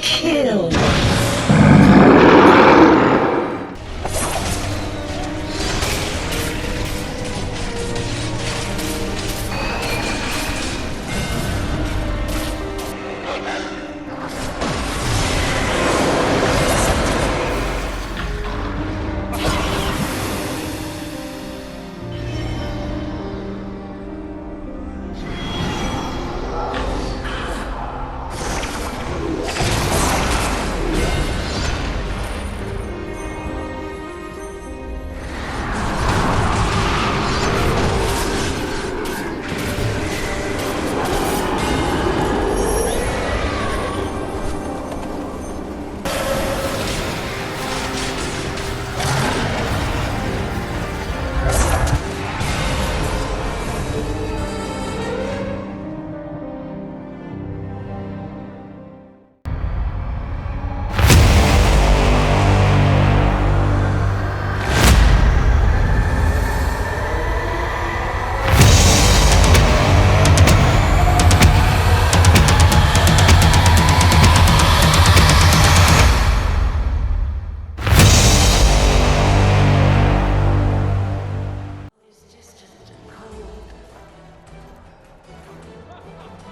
Kill.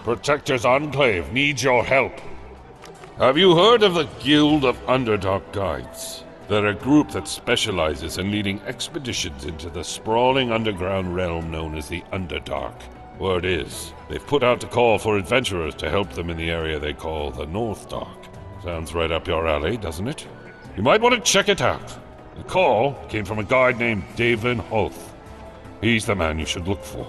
Protector's Enclave needs your help. Have you heard of the Guild of Underdark Guides? They're a group that specializes in leading expeditions into the sprawling underground realm known as the Underdark. Word is, they've put out a call for adventurers to help them in the area they call the North Dark. Sounds right up your alley, doesn't it? You might want to check it out. The call came from a guide named Davin Hoth. He's the man you should look for.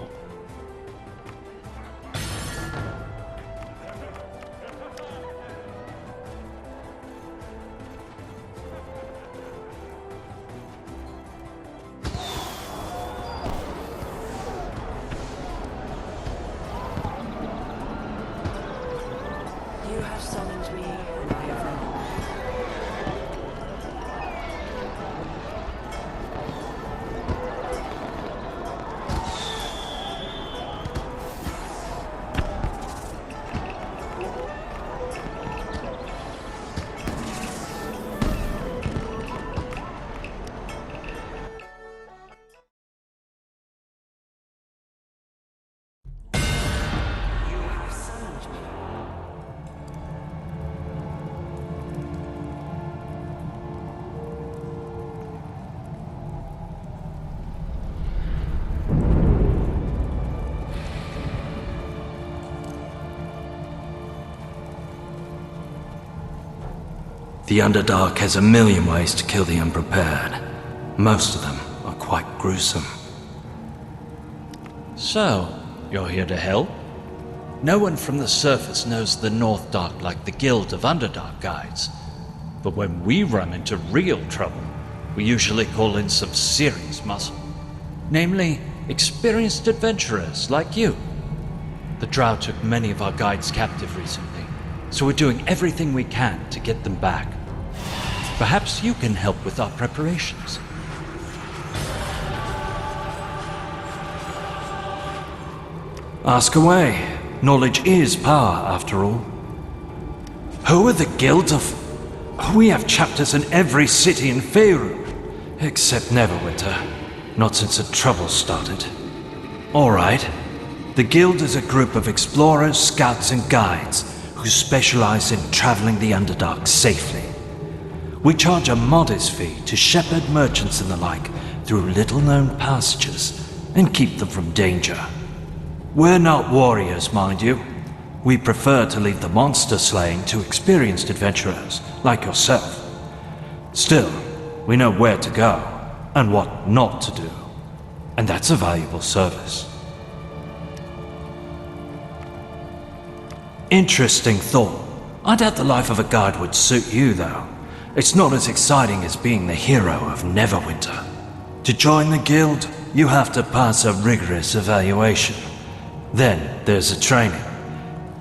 You have summoned me, and I have The Underdark has a million ways to kill the unprepared. Most of them are quite gruesome. So, you're here to help? No one from the surface knows the North Dark like the Guild of Underdark Guides. But when we run into real trouble, we usually call in some serious muscle. Namely, experienced adventurers like you. The Drow took many of our guides captive recently, so we're doing everything we can to get them back. Perhaps you can help with our preparations. Ask away. Knowledge is power, after all. Who are the guilds of... We have chapters in every city in Faerun, except Neverwinter. Not since the trouble started. Alright. The Guild is a group of explorers, scouts, and guides who specialize in traveling the Underdark safely. We charge a modest fee to shepherd merchants and the like through little-known passages and keep them from danger. We're not warriors, mind you. We prefer to leave the monster slaying to experienced adventurers like yourself. Still, we know where to go and what not to do, and that's a valuable service. Interesting thought. I doubt the life of a guide would suit you, though. It's not as exciting as being the hero of Neverwinter. To join the guild, you have to pass a rigorous evaluation. Then there's a training.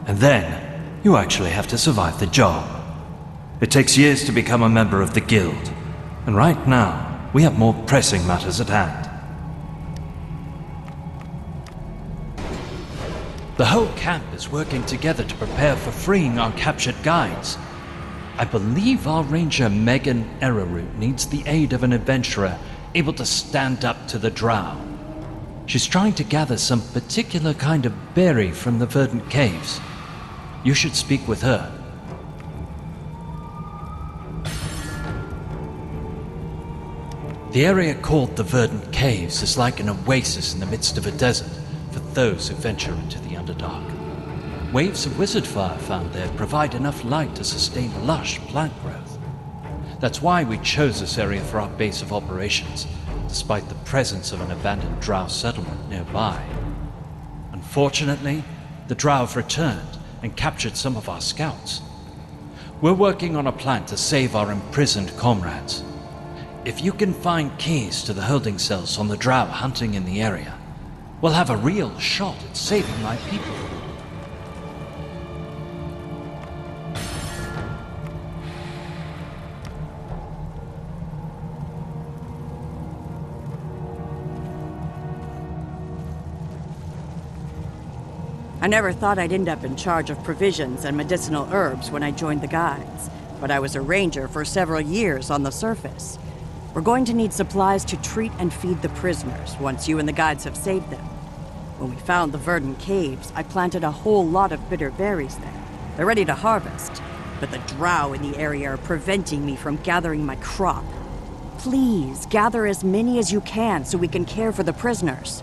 And then you actually have to survive the job. It takes years to become a member of the guild. And right now, we have more pressing matters at hand. The whole camp is working together to prepare for freeing our captured guides. I believe our ranger Megan Arrowroot needs the aid of an adventurer able to stand up to the Drow. She's trying to gather some particular kind of berry from the verdant caves. You should speak with her. The area called the Verdant Caves is like an oasis in the midst of a desert for those who venture into the Underdark. Waves of wizard fire found there provide enough light to sustain lush plant growth. That's why we chose this area for our base of operations, despite the presence of an abandoned Drow settlement nearby. Unfortunately, the Drow have returned and captured some of our scouts. We're working on a plan to save our imprisoned comrades. If you can find keys to the holding cells on the Drow hunting in the area, we'll have a real shot at saving my people. I never thought I'd end up in charge of provisions and medicinal herbs when I joined the Guides, but I was a ranger for several years on the surface. We're going to need supplies to treat and feed the prisoners once you and the Guides have saved them. When we found the Verdant Caves, I planted a whole lot of bitter berries there. They're ready to harvest, but the Drow in the area are preventing me from gathering my crop. Please, gather as many as you can so we can care for the prisoners.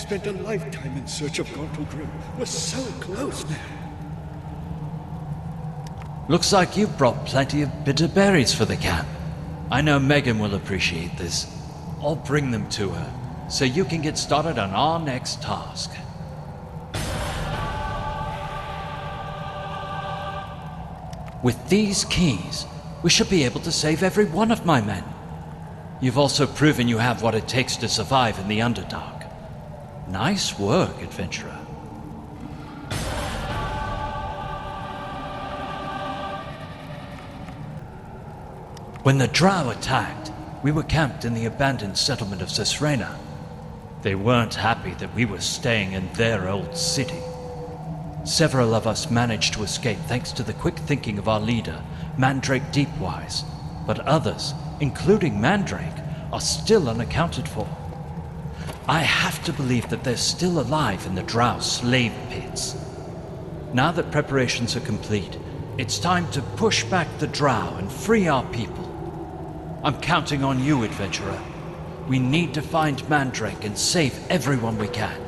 spent a lifetime in search of Gauntlgrim. We're so close now. Looks like you've brought plenty of bitter berries for the camp. I know Megan will appreciate this. I'll bring them to her, so you can get started on our next task. With these keys, we should be able to save every one of my men. You've also proven you have what it takes to survive in the Underdark. Nice work, adventurer. When the Drow attacked, we were camped in the abandoned settlement of Cesrena. They weren't happy that we were staying in their old city. Several of us managed to escape thanks to the quick thinking of our leader, Mandrake Deepwise, but others, including Mandrake, are still unaccounted for. I have to believe that they're still alive in the Drow slave pits. Now that preparations are complete, it's time to push back the Drow and free our people. I'm counting on you, adventurer. We need to find Mandrake and save everyone we can.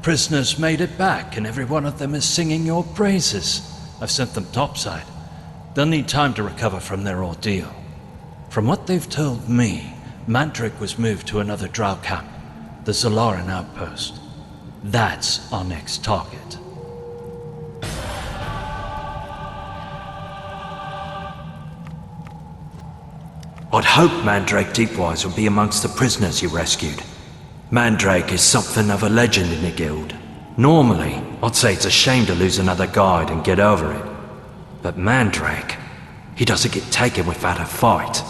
prisoners made it back, and every one of them is singing your praises. I've sent them topside. They'll need time to recover from their ordeal. From what they've told me, Mandrake was moved to another Drow camp, the Xorlarrin Outpost. That's our next target. I'd hope Mandrake Deepwise will be amongst the prisoners you rescued. Mandrake is something of a legend in the guild. Normally, I'd say it's a shame to lose another guide and get over it. But Mandrake, he doesn't get taken without a fight.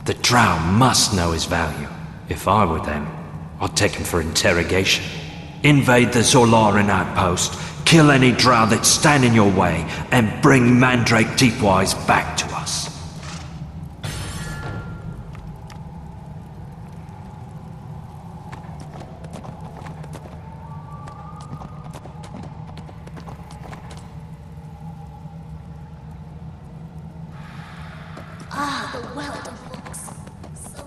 The Drow must know his value. If I were them, I'd take him for interrogation. Invade the Xorlarrin Outpost, kill any Drow that stand in your way, and bring Mandrake Deepwise back to us. Ah, the wealth of books. So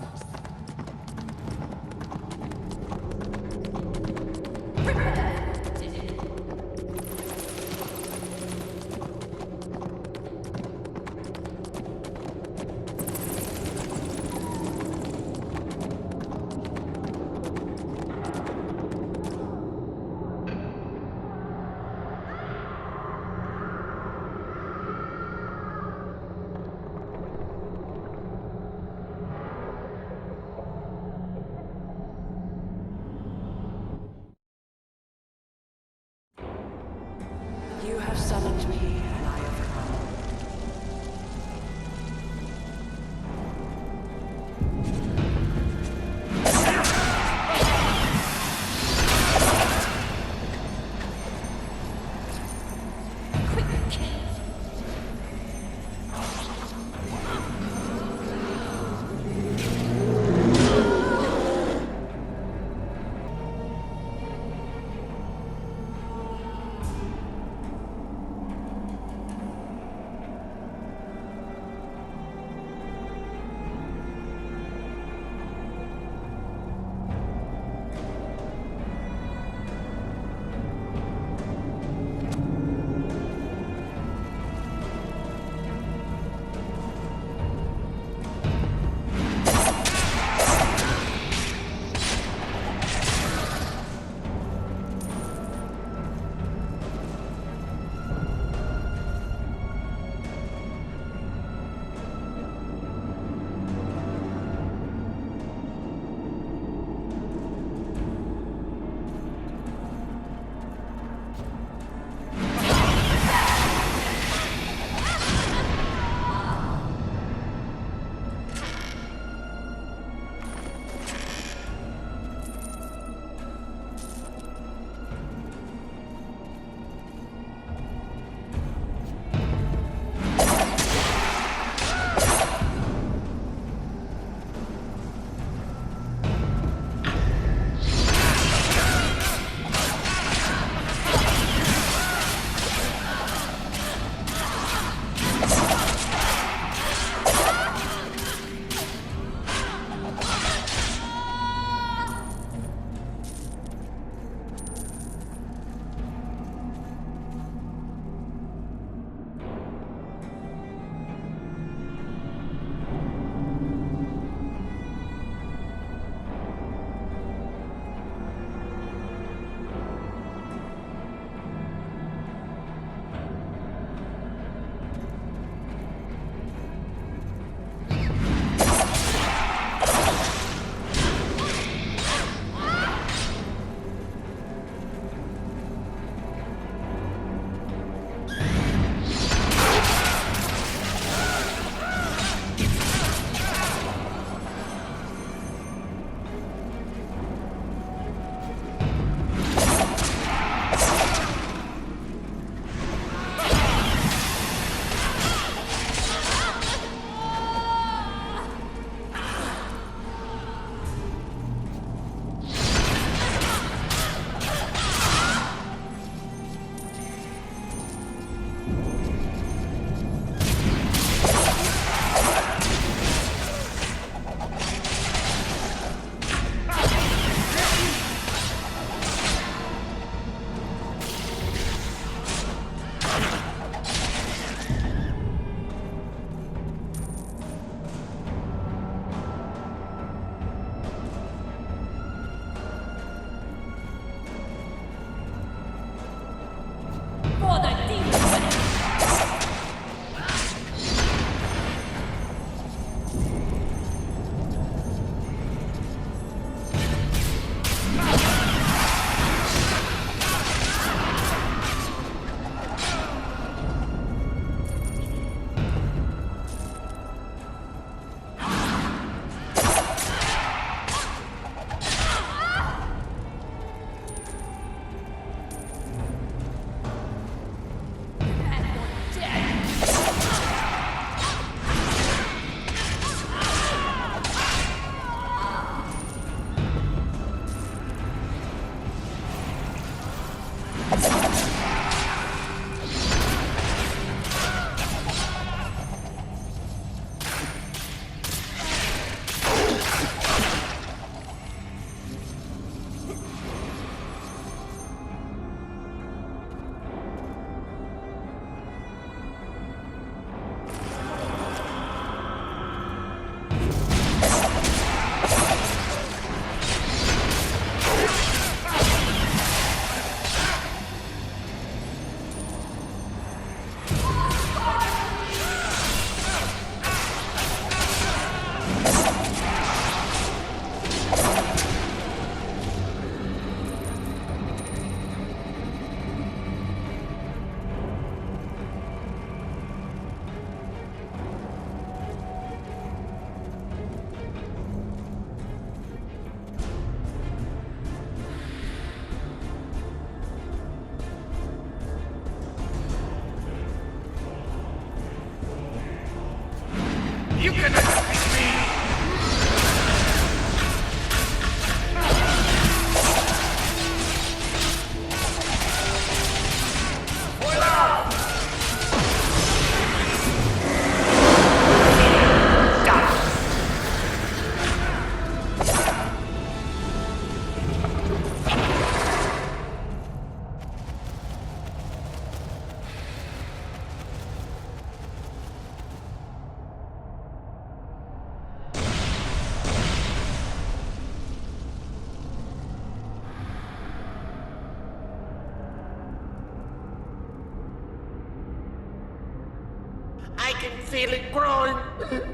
I can feel it growing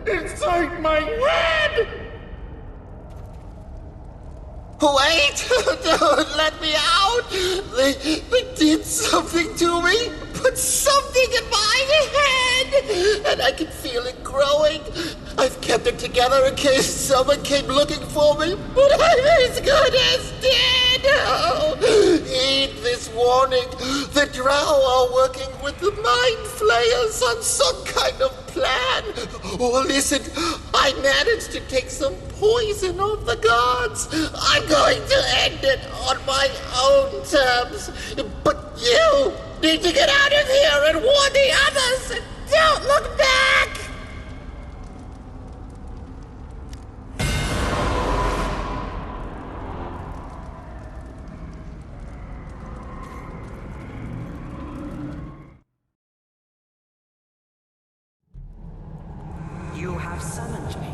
inside my head! Wait! Don't let me out! They did something to me! Put something in my head! And I can feel it growing. I've kept it together in case someone came looking for me, but I'm as good as dead! Oh, heed this warning. The Drow are working with the Mind Flayers on some kind of plan. Oh, listen, I managed to take some poison off the gods. I'm going to end it on my own terms. But you need to get out of here and warn the others. Don't look back! You have summoned me.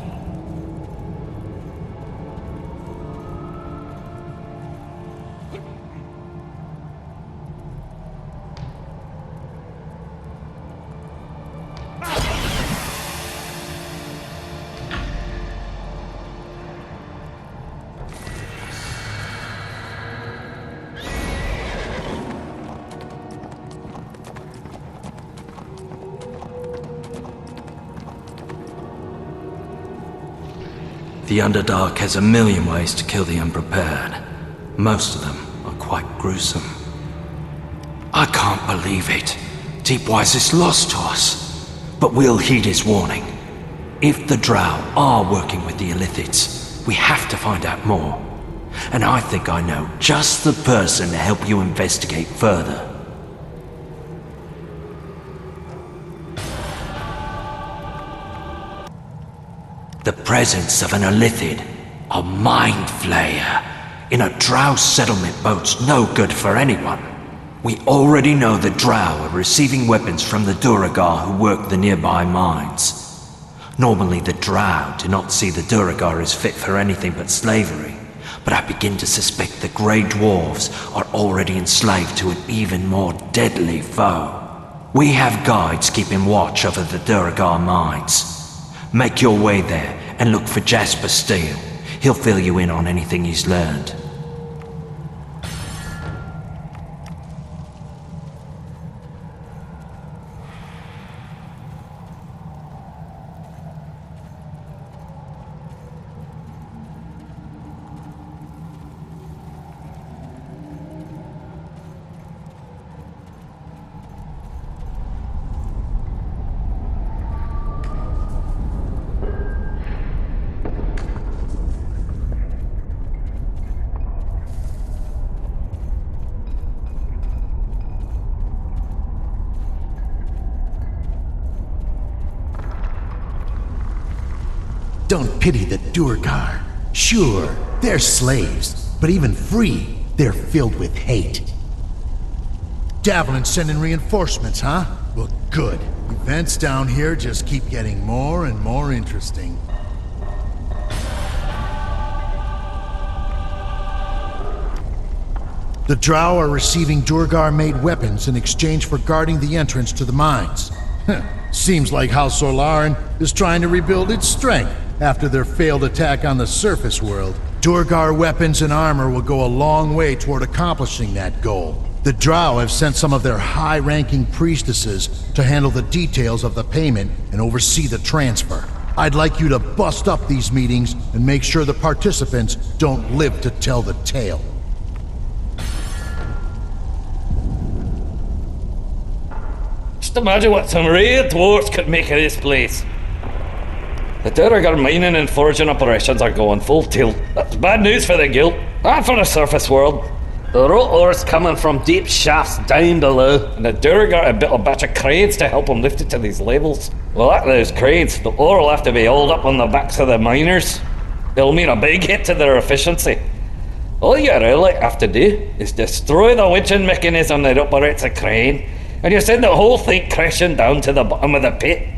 The Underdark has a million ways to kill the unprepared. Most of them are quite gruesome. I can't believe it. Deepwise is lost to us. But we'll heed his warning. If the Drow are working with the Illithids, we have to find out more. And I think I know just the person to help you investigate further. The presence of an Illithid, a Mind Flayer, in a Drow settlement boat's no good for anyone. We already know the Drow are receiving weapons from the Duragar who work the nearby mines. Normally the Drow do not see the Duragar as fit for anything but slavery, but I begin to suspect the Grey Dwarves are already enslaved to an even more deadly foe. We have guides keeping watch over the Duragar mines. Make your way there and look for Jasper Steele. He'll fill you in on anything he's learned. Don't pity the Duragar. Sure, they're slaves, but even free, they're filled with hate. Javelin sending reinforcements, huh? Well, good. Events down here just keep getting more and more interesting. The Drow are receiving Duragar-made weapons in exchange for guarding the entrance to the mines. Seems like House Xorlarrin is trying to rebuild its strength after their failed attack on the surface world. Duragar weapons and armor will go a long way toward accomplishing that goal. The Drow have sent some of their high-ranking priestesses to handle the details of the payment and oversee the transfer. I'd like you to bust up these meetings and make sure the participants don't live to tell the tale. Just imagine what some real dwarves could make of this place. The Durgar mining and forging operations are going full tilt. That's bad news for the guild, and for the surface world. The raw ore's coming from deep shafts down below, and the Durgar have built a batch of cranes to help them lift it to these levels. Without those cranes, the ore will have to be hauled up on the backs of the miners. It'll mean a big hit to their efficiency. All you really have to do is destroy the winching mechanism that operates a crane, and you send the whole thing crashing down to the bottom of the pit.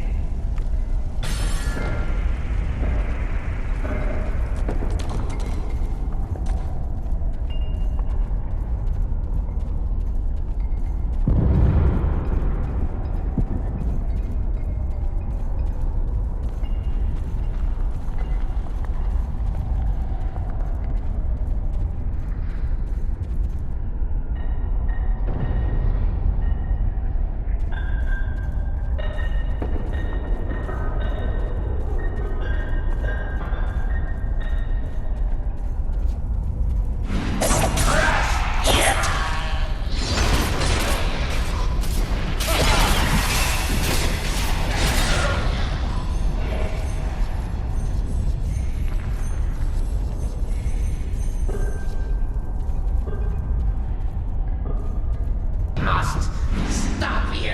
Must stop you.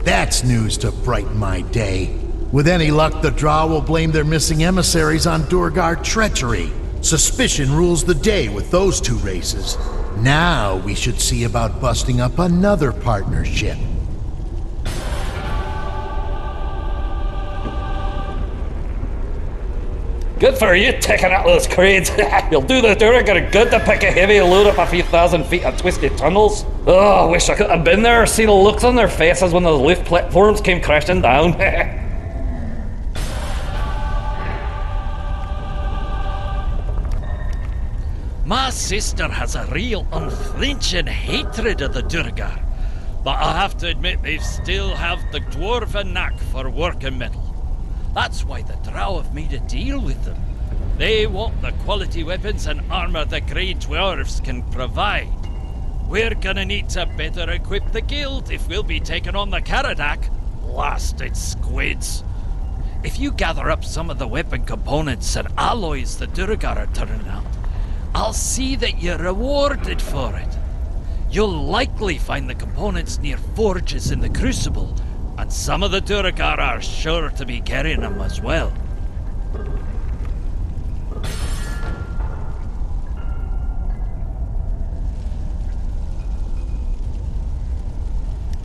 That's news to brighten my day. With any luck, the Drow will blame their missing emissaries on Durgar treachery. Suspicion rules the day with those two races. Now we should see about busting up another partnership. Good for you taking out those cranes. You'll do the Durgar good to pick a heavy load up a few thousand feet of twisted tunnels. Oh, I wish I could have been there, seen the looks on their faces when those lift platforms came crashing down. My sister has a real unflinching hatred of the Durgar, but I have to admit they still have the dwarven knack for working metal. That's why the Drow have made a deal with them. They want the quality weapons and armor the Grey Dwarves can provide. We're gonna need to better equip the guild if we'll be taking on the Caradak. Blasted squids. If you gather up some of the weapon components and alloys the Durgar are turning out, I'll see that you're rewarded for it. You'll likely find the components near forges in the Crucible, and some of the Durgar are sure to be carrying them as well.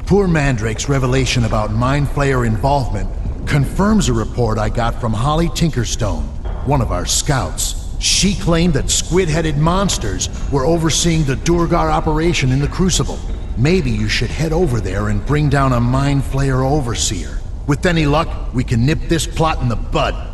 Poor Mandrake's revelation about Mind Flayer involvement confirms a report I got from Holly Tinkerstone, one of our scouts. She claimed that squid-headed monsters were overseeing the Durgar operation in the Crucible. Maybe you should head over there and bring down a Mind Flayer overseer. With any luck, we can nip this plot in the bud.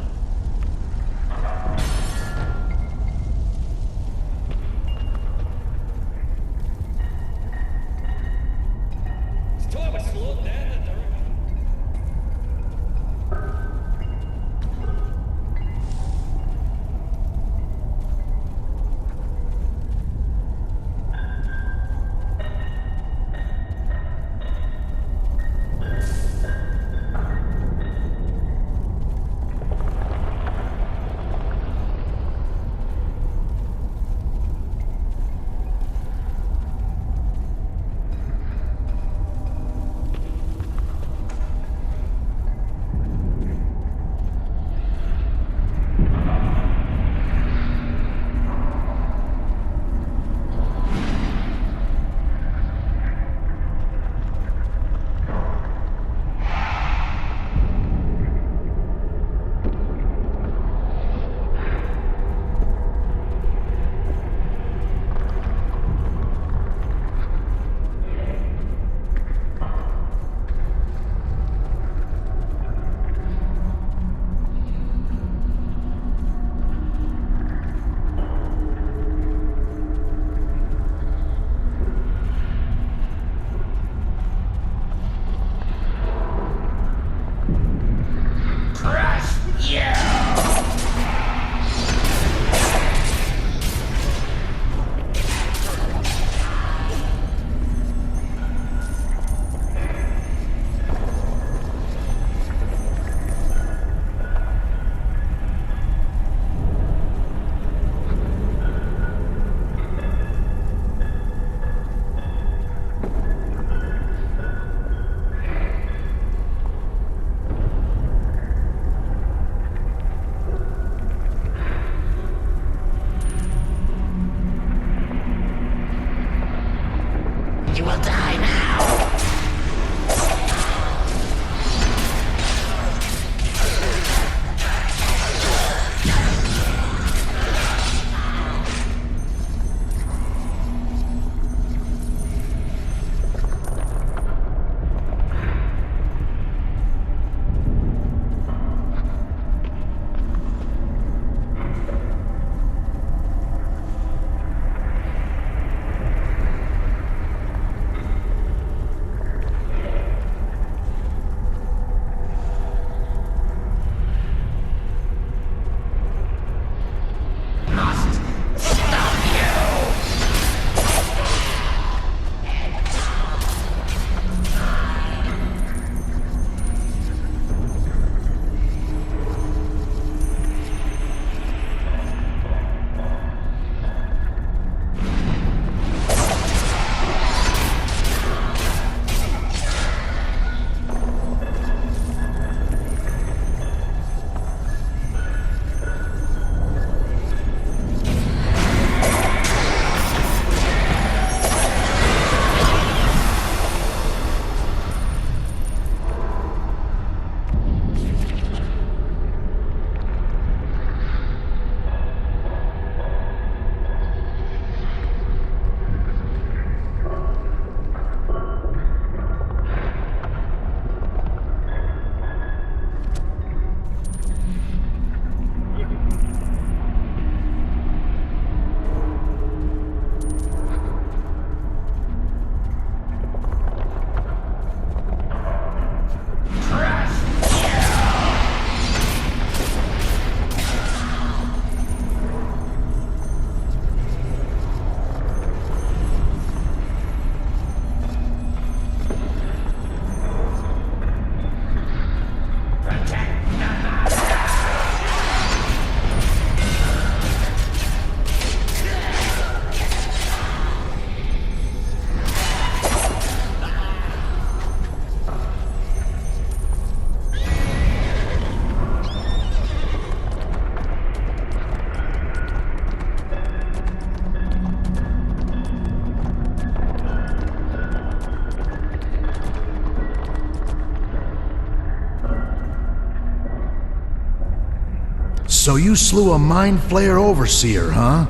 So you slew a Mind Flayer Overseer, huh?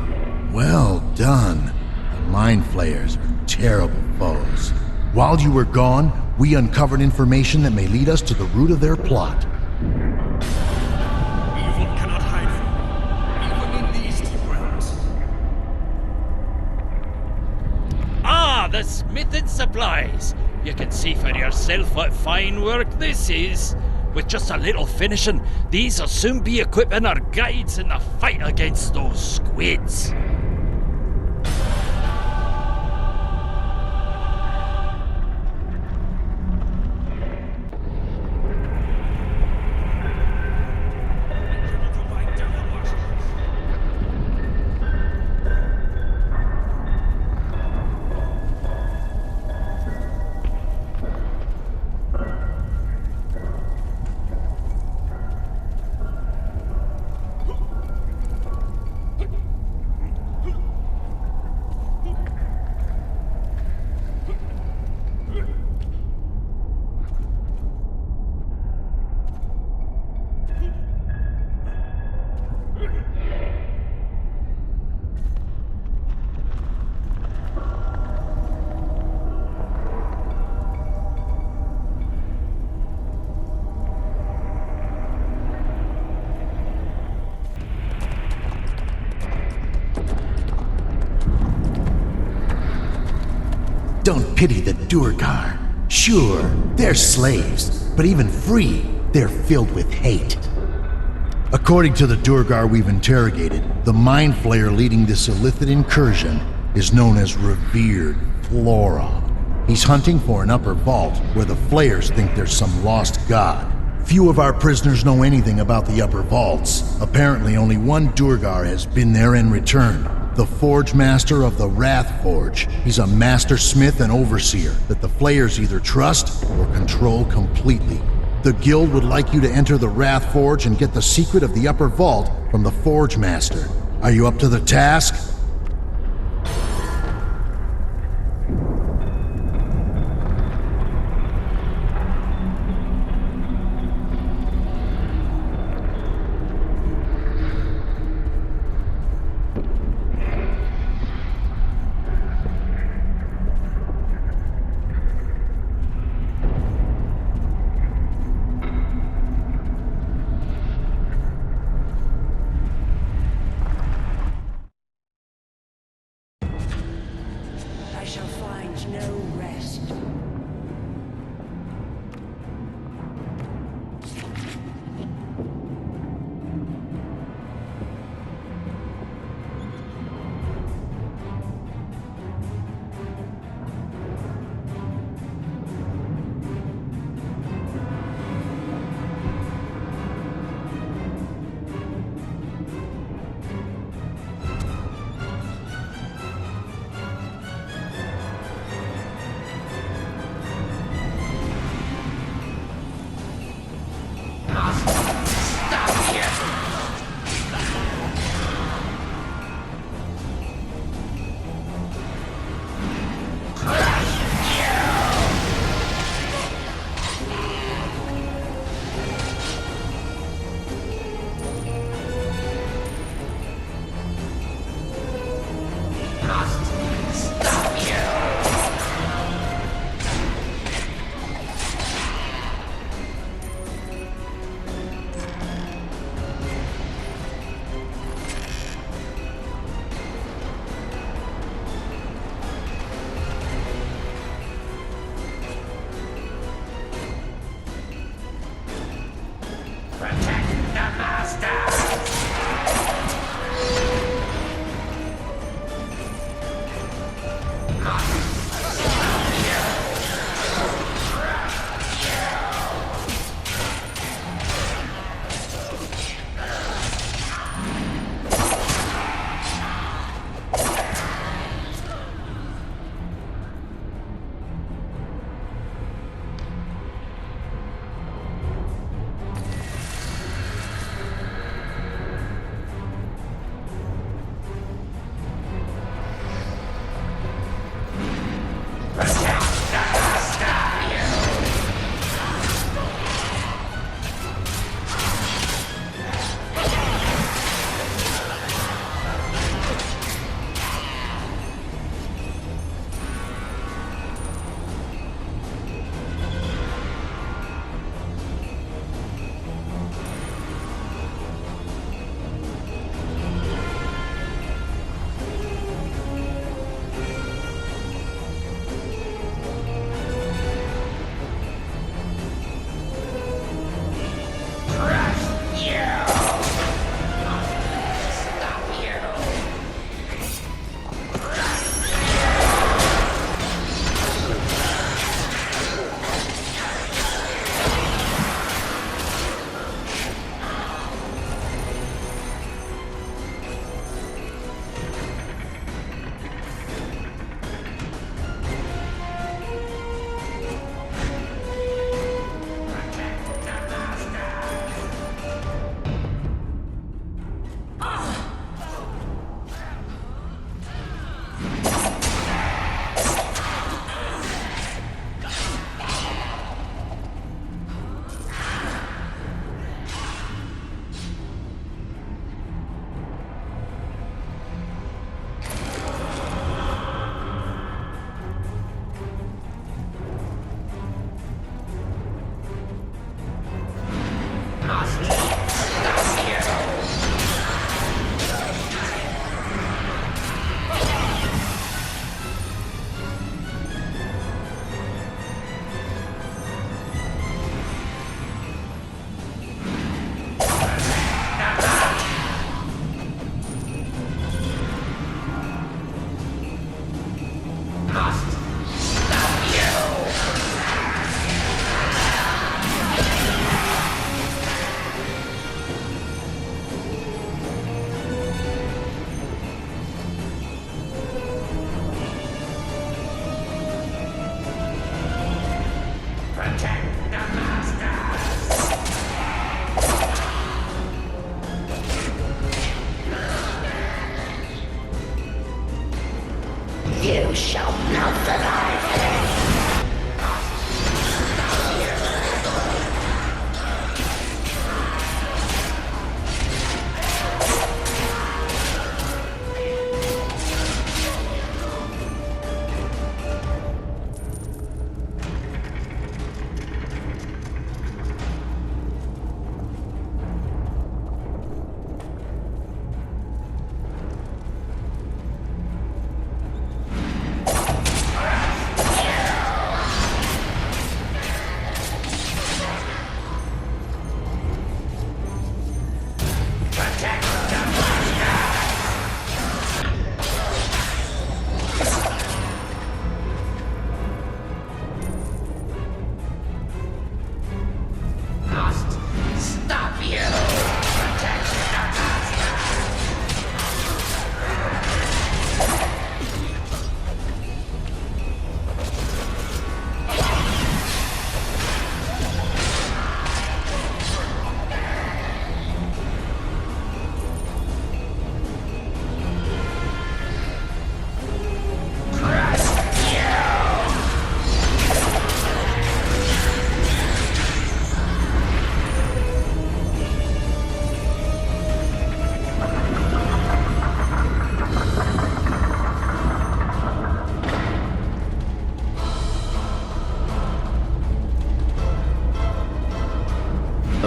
Well done. The Mind Flayers are terrible foes. While you were gone, we uncovered information that may lead us to the root of their plot. Evil cannot hide from me, even in these deep realms. Ah, the smithing supplies! You can see for yourself what fine work this is. With just a little finishing, these will soon be equipping our guides in the fight against those squids. Don't pity the Durgar. Sure, they're slaves, but even free, they're filled with hate. According to the Durgar we've interrogated, the Mind Flayer leading this illicit incursion is known as Revered Flora. He's hunting for an upper vault where the Flayers think there's some lost god. Few of our prisoners know anything about the upper vaults. Apparently only one Durgar has been there and returned. The Forge Master of the Wrathforge. He's a master smith and overseer that the Flayers either trust or control completely. The Guild would like you to enter the Wrathforge and get the secret of the upper vault from the Forge Master. Are you up to the task?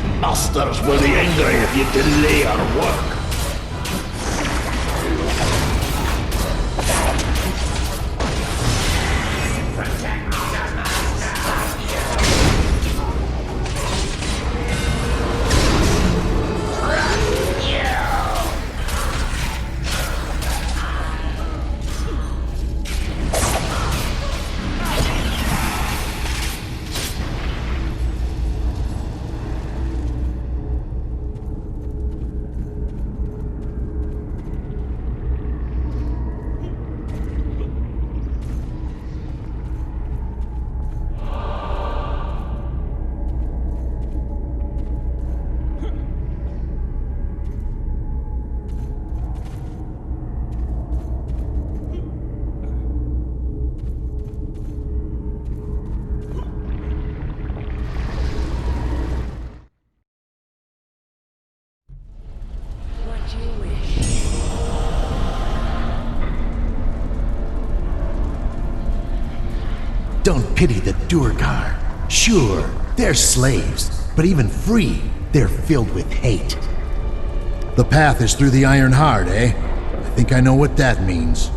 The masters will be angry if you delay our work. What you wish. Don't pity the Durgar. Sure, they're slaves, but even free, they're filled with hate. The path is through the Iron Heart, eh? I think I know what that means.